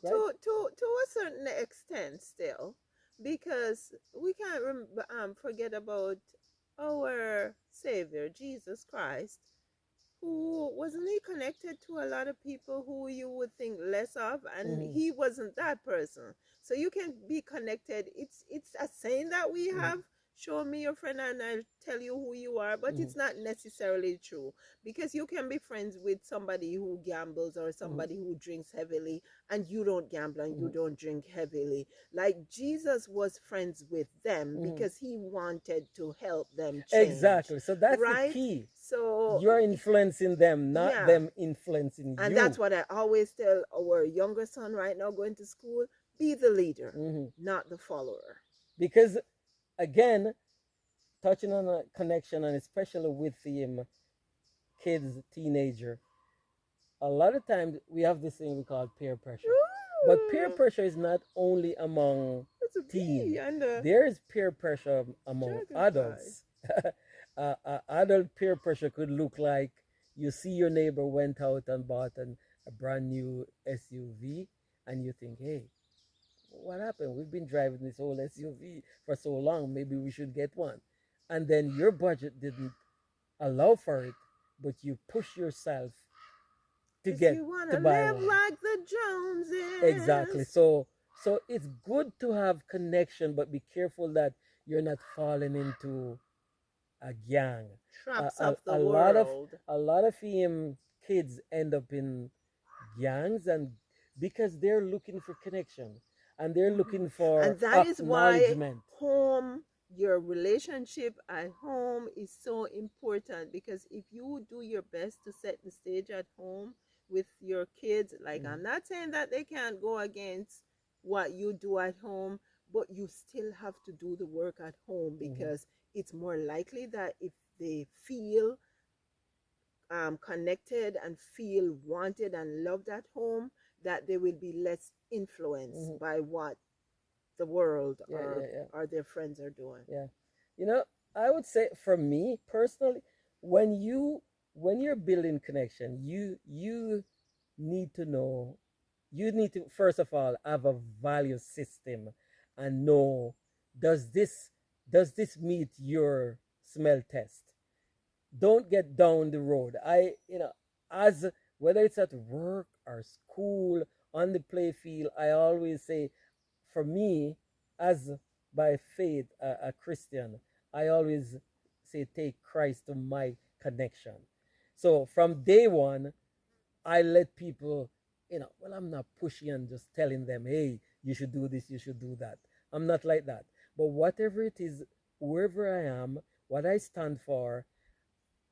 [SPEAKER 2] right?
[SPEAKER 1] To a certain extent still, because we can't forget about our Savior Jesus Christ, who wasn't he connected to a lot of people who you would think less of, and
[SPEAKER 2] Hmm.
[SPEAKER 1] he wasn't that person. So you can be connected. It's a saying that we
[SPEAKER 2] Hmm.
[SPEAKER 1] have, show me your friend and I'll tell you who you are, but
[SPEAKER 2] Hmm.
[SPEAKER 1] it's not necessarily true, because you can be friends with somebody who gambles or
[SPEAKER 2] Hmm.
[SPEAKER 1] somebody who drinks heavily, and you don't gamble and you
[SPEAKER 2] Hmm.
[SPEAKER 1] don't drink heavily. Like Jesus was friends with them
[SPEAKER 2] Hmm.
[SPEAKER 1] because he wanted to help them change,
[SPEAKER 2] Exactly. So that's the
[SPEAKER 1] right?
[SPEAKER 2] key.
[SPEAKER 1] So
[SPEAKER 2] You're influencing them, not
[SPEAKER 1] yeah,
[SPEAKER 2] them influencing
[SPEAKER 1] and
[SPEAKER 2] you.
[SPEAKER 1] that's what I always tell our younger son right now going to school: be the leader,
[SPEAKER 2] Hmm.
[SPEAKER 1] not the follower.
[SPEAKER 2] Because, again, touching on a connection, and especially with the kids, teenager, a lot of times we have this thing we call peer pressure. But peer pressure is not only among
[SPEAKER 1] It's a bee
[SPEAKER 2] teen.
[SPEAKER 1] and a
[SPEAKER 2] There is peer pressure among
[SPEAKER 1] dragonfly.
[SPEAKER 2] adults. Adult peer pressure could look like you see your neighbor went out and bought a brand new SUV, and you think, hey, what happened? We've been driving this whole SUV for so long. Maybe we should get one. And then your budget didn't allow for it, but you push yourself to
[SPEAKER 1] Cause
[SPEAKER 2] get
[SPEAKER 1] you wanna
[SPEAKER 2] to buy
[SPEAKER 1] live
[SPEAKER 2] one.
[SPEAKER 1] like the
[SPEAKER 2] Exactly.
[SPEAKER 1] Joneses.
[SPEAKER 2] So it's good to have connection, but be careful that you're not falling into a gang.
[SPEAKER 1] Traps of the
[SPEAKER 2] A lot of
[SPEAKER 1] world.
[SPEAKER 2] kids end up in gangs, and because they're looking for connection and they're
[SPEAKER 1] Mhm.
[SPEAKER 2] looking for
[SPEAKER 1] And that is why
[SPEAKER 2] acknowledgement.
[SPEAKER 1] home, your relationship at home is so important, because if you do your best to set the stage at home with your kids, like,
[SPEAKER 2] Mm,
[SPEAKER 1] I'm not saying that they can't go against what you do at home, but you still have to do the work at home,
[SPEAKER 2] mhm,
[SPEAKER 1] because it's more likely that if they feel connected and feel wanted and loved at home, that they will be less influenced
[SPEAKER 2] mhm.
[SPEAKER 1] by what the world
[SPEAKER 2] Yeah, yeah, yeah,
[SPEAKER 1] or their friends are doing.
[SPEAKER 2] yeah. You know, I would say for me personally, when you when you're building connection, you need to know, you need to first of all have a value system and know, does this does this meet your smell test? Don't get down the road. As whether it's at work or school, on the play field, I always say, for me, as by faith a Christian, I always say take Christ to my connection. So from day one, I let people, well, I'm not pushy and just telling them, hey, you should do this, you should do that. I'm not like that. But whatever it is, wherever I am, what I stand for,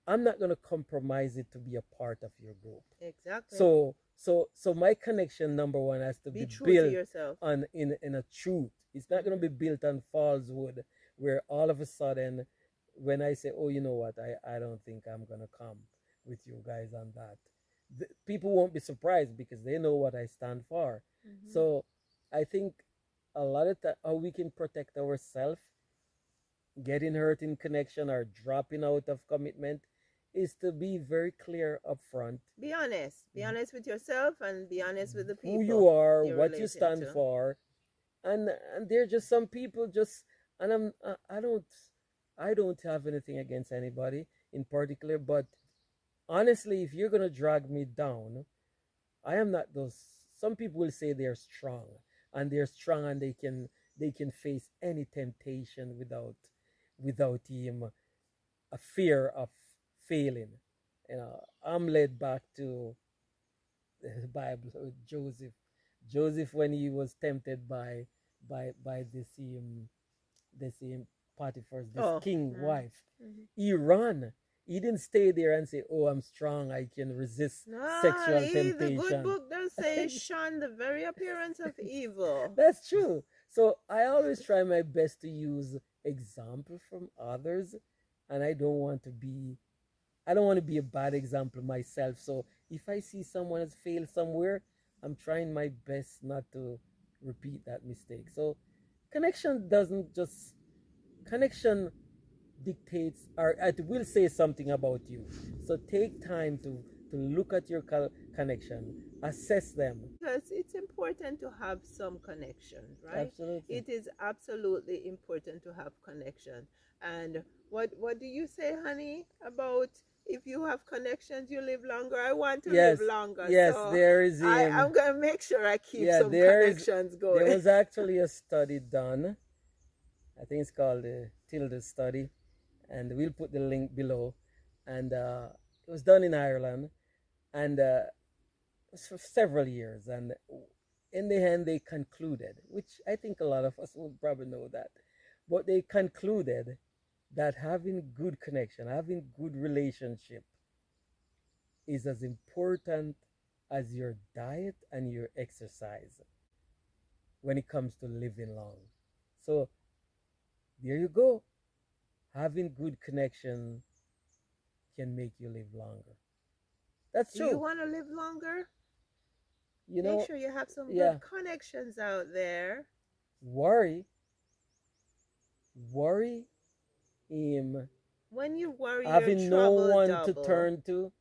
[SPEAKER 2] I'm not going to compromise it to be a part of your group.
[SPEAKER 1] Exactly.
[SPEAKER 2] So my connection number one has to
[SPEAKER 1] Be
[SPEAKER 2] be
[SPEAKER 1] true to
[SPEAKER 2] built
[SPEAKER 1] yourself.
[SPEAKER 2] on in a truth. It's not going to be
[SPEAKER 1] Hmm.
[SPEAKER 2] built on falsehood, where all of a sudden, when I say, oh, you know what, I don't think I'm going to come with you guys on that, people won't be surprised because they know what I stand for.
[SPEAKER 1] Hmm.
[SPEAKER 2] So I think a lot of how we can protect ourselves, getting hurt in connection or dropping out of commitment, is to be very clear up front
[SPEAKER 1] Be honest. Be honest with yourself and be honest with the
[SPEAKER 2] who you
[SPEAKER 1] people
[SPEAKER 2] are,
[SPEAKER 1] you're
[SPEAKER 2] what you
[SPEAKER 1] relating
[SPEAKER 2] stand
[SPEAKER 1] to.
[SPEAKER 2] for, and there are just some people just, and I don't have anything against anybody in particular, but honestly, if you're gonna drag me down, I am not those. Some people will say they're strong and they can face any temptation without a fear of failing. I'm led back to the Bible with Joseph. Joseph, when he was tempted by this Potiphar's, this
[SPEAKER 1] Oh.
[SPEAKER 2] king
[SPEAKER 1] Hmm.
[SPEAKER 2] wife, he ran. He didn't stay there and say, "Oh, I'm strong. I can resist
[SPEAKER 1] No,
[SPEAKER 2] sexual
[SPEAKER 1] the good
[SPEAKER 2] temptation."
[SPEAKER 1] book does say shun the very appearance of evil.
[SPEAKER 2] That's true. So I always try my best to use example from others, and I don't want to be a bad example myself. So if I see someone has failed somewhere, I'm trying my best not to repeat that mistake. So connection doesn't just connection dictates, or it will say something about you. So take time to look at your connection, assess them.
[SPEAKER 1] Because it's important to have some connection, right?
[SPEAKER 2] Absolutely.
[SPEAKER 1] It is absolutely important to have connection. And what do you say, honey, about if you have connections, you live longer? I want to live
[SPEAKER 2] Yes,
[SPEAKER 1] longer,
[SPEAKER 2] yes,
[SPEAKER 1] so
[SPEAKER 2] there is
[SPEAKER 1] I'm gonna make sure I keep
[SPEAKER 2] yeah,
[SPEAKER 1] some
[SPEAKER 2] there's
[SPEAKER 1] connections
[SPEAKER 2] there
[SPEAKER 1] going.
[SPEAKER 2] was actually a study done. I think it's called the Tilda study, and we'll put the link below. And it was done in Ireland, and it was for several years. And in the end, they concluded, which I think a lot of us would probably know that, but they concluded that having good connection, having good relationship, is as important as your diet and your exercise when it comes to living long. So there you go. Having good connection can make you live longer. That's
[SPEAKER 1] Do you
[SPEAKER 2] true.
[SPEAKER 1] want to live longer?
[SPEAKER 2] You
[SPEAKER 1] Make
[SPEAKER 2] know,
[SPEAKER 1] sure you have some
[SPEAKER 2] yeah,
[SPEAKER 1] good connections out there.
[SPEAKER 2] worry, worry, him,
[SPEAKER 1] When you worry, your
[SPEAKER 2] having no
[SPEAKER 1] trouble
[SPEAKER 2] one to
[SPEAKER 1] double.
[SPEAKER 2] turn to,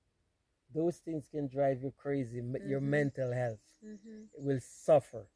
[SPEAKER 2] those things can drive you crazy. Your
[SPEAKER 1] Mhm.
[SPEAKER 2] mental health
[SPEAKER 1] Mhm.
[SPEAKER 2] will suffer.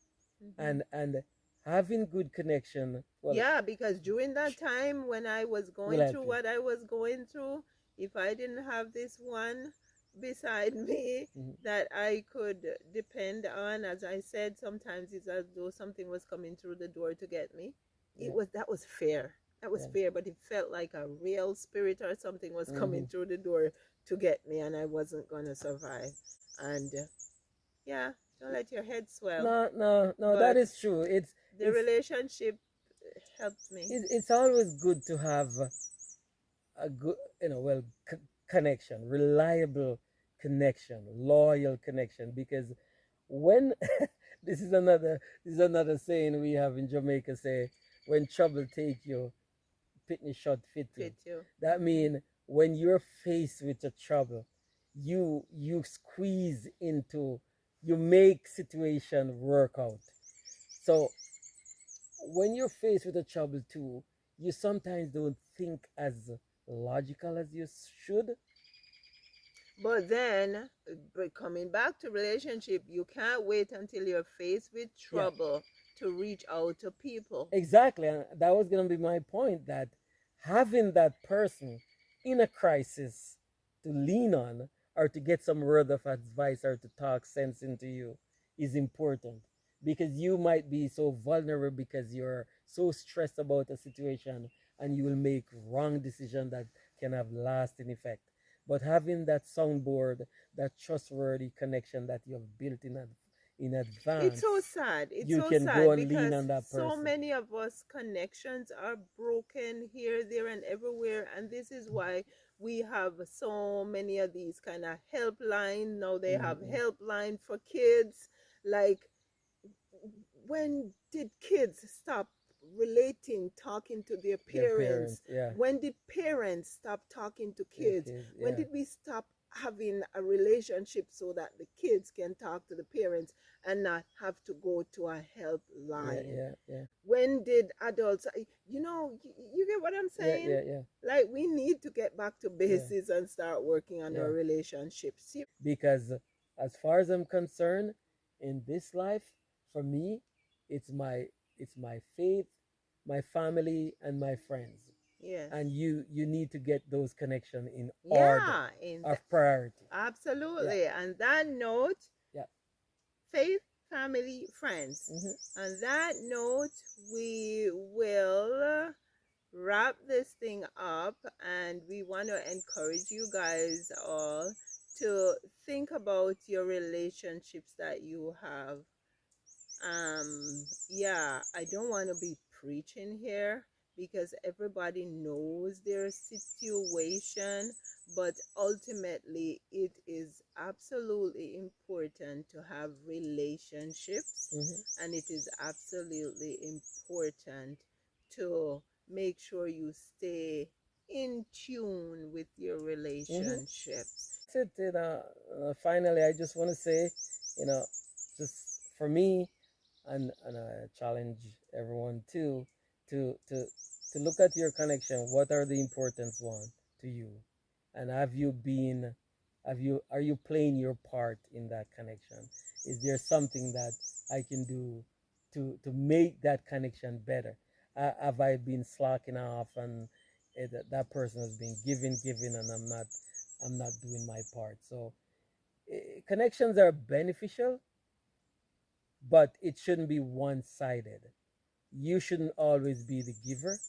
[SPEAKER 1] Mhm.
[SPEAKER 2] And having good connection, well,
[SPEAKER 1] Yeah, because during that time when I was
[SPEAKER 2] will
[SPEAKER 1] going
[SPEAKER 2] help
[SPEAKER 1] through
[SPEAKER 2] you.
[SPEAKER 1] what I was going through, if I didn't have this one beside me
[SPEAKER 2] Mhm.
[SPEAKER 1] that I could depend on, as I said, sometimes it's as though something was coming through the door to get me.
[SPEAKER 2] Yeah,
[SPEAKER 1] That was fair. That was
[SPEAKER 2] yeah.
[SPEAKER 1] fair, but it felt like a real spirit or something was
[SPEAKER 2] Hmm.
[SPEAKER 1] coming through the door to get me, and I wasn't gonna survive. And yeah, don't let your head swell.
[SPEAKER 2] No, no, no. That
[SPEAKER 1] But
[SPEAKER 2] is true.
[SPEAKER 1] the
[SPEAKER 2] It's
[SPEAKER 1] relationship helped me.
[SPEAKER 2] it's always good to have a good, well, connection, reliable connection, loyal connection. Because when this is another saying we have in Jamaica. Say, when trouble take you, pitney shot fit you.
[SPEAKER 1] Fit you.
[SPEAKER 2] That
[SPEAKER 1] Hmm.
[SPEAKER 2] mean when you're faced with a trouble, you squeeze into, you make situation work out. So when you're faced with a trouble too, you sometimes don't think as logical as you should.
[SPEAKER 1] But then, but coming back to relationship, you can't wait until you're faced with
[SPEAKER 2] Yeah,
[SPEAKER 1] trouble to reach out to people.
[SPEAKER 2] exactly. And that was going to be my point, that having that person in a crisis to lean on, or to get some word of advice, or to talk sense into you, is important, because you might be so vulnerable because you're so stressed about a situation, and you will make wrong decision that can have lasting effect. But having that soundboard, that trustworthy connection that you have built in
[SPEAKER 1] It's so
[SPEAKER 2] advance,
[SPEAKER 1] sad. It's
[SPEAKER 2] you
[SPEAKER 1] so
[SPEAKER 2] can go
[SPEAKER 1] sad
[SPEAKER 2] and lean
[SPEAKER 1] because
[SPEAKER 2] on that
[SPEAKER 1] so
[SPEAKER 2] person.
[SPEAKER 1] many of us connections are broken here, there, and everywhere. And this is why we have so many of these kind of helpline. Now they have
[SPEAKER 2] Mm-hmm.
[SPEAKER 1] helpline for kids. Like, when did kids stop relating, talking to their
[SPEAKER 2] Their
[SPEAKER 1] parents?
[SPEAKER 2] parents, yeah.
[SPEAKER 1] When did parents stop talking to
[SPEAKER 2] Their
[SPEAKER 1] kids?
[SPEAKER 2] kids,
[SPEAKER 1] When
[SPEAKER 2] yeah.
[SPEAKER 1] did we stop having a relationship so that the kids can talk to the parents and not have to go to a
[SPEAKER 2] Yeah,
[SPEAKER 1] helpline?
[SPEAKER 2] yeah, yeah.
[SPEAKER 1] When did adults, you get what I'm
[SPEAKER 2] Yeah,
[SPEAKER 1] saying?
[SPEAKER 2] yeah, yeah,
[SPEAKER 1] Like, we need to get back to
[SPEAKER 2] yeah,
[SPEAKER 1] basics and start working on
[SPEAKER 2] yeah.
[SPEAKER 1] our relationships.
[SPEAKER 2] Because as far as I'm concerned, in this life, for me, it's my faith, my family, and my friends.
[SPEAKER 1] Yes.
[SPEAKER 2] And you need to get those connections in order
[SPEAKER 1] Yeah,
[SPEAKER 2] of priority. Yeah,
[SPEAKER 1] absolutely. And that note,
[SPEAKER 2] yeah.
[SPEAKER 1] faith, family, friends.
[SPEAKER 2] Hmm.
[SPEAKER 1] On that note, we will wrap this thing up, and we want to encourage you guys all to think about your relationships that you have. Yeah, I don't want to be preaching here because everybody knows their situation, but ultimately it is absolutely important to have relationships,
[SPEAKER 2] Hmm.
[SPEAKER 1] and it is absolutely important to make sure you stay in tune with your
[SPEAKER 2] Hmm.
[SPEAKER 1] relationships.
[SPEAKER 2] That's it. Finally, I just want to say, you know, just for me, and I challenge everyone too, to to to look at your connection. What are the important one to you, and are you playing your part in that connection? Is there something that I can do to make that connection better? Have I been slacking off, and that person has been giving, and I'm not doing my part? So connections are beneficial, but it shouldn't be one-sided. You shouldn't always be the giver.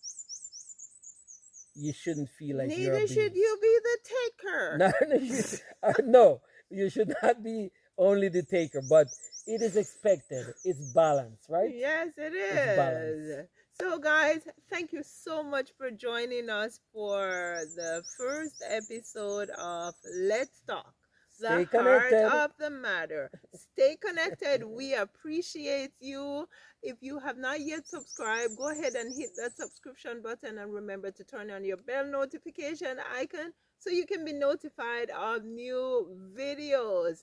[SPEAKER 2] You shouldn't feel like you're
[SPEAKER 1] Neither should
[SPEAKER 2] abused.
[SPEAKER 1] you be the taker.
[SPEAKER 2] No, no, no, you should not be only the taker, but it is expected. It's balance, right?
[SPEAKER 1] Yes, it
[SPEAKER 2] It's balance.
[SPEAKER 1] is. So, guys, thank you so much for joining us for the first episode of Let's Talk, the
[SPEAKER 2] Stay
[SPEAKER 1] heart
[SPEAKER 2] connected.
[SPEAKER 1] of the matter. Stay connected. We appreciate you. If you have not yet subscribed, go ahead and hit that subscription button, and remember to turn on your bell notification icon so you can be notified of new videos.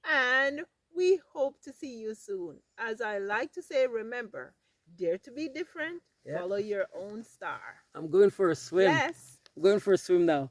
[SPEAKER 1] And We hope to see you soon. As I like to say, remember, dare to be different,
[SPEAKER 2] Yeah.
[SPEAKER 1] follow your own star.
[SPEAKER 2] I'm going for a swim.
[SPEAKER 1] Yes.
[SPEAKER 2] I'm going for a swim now.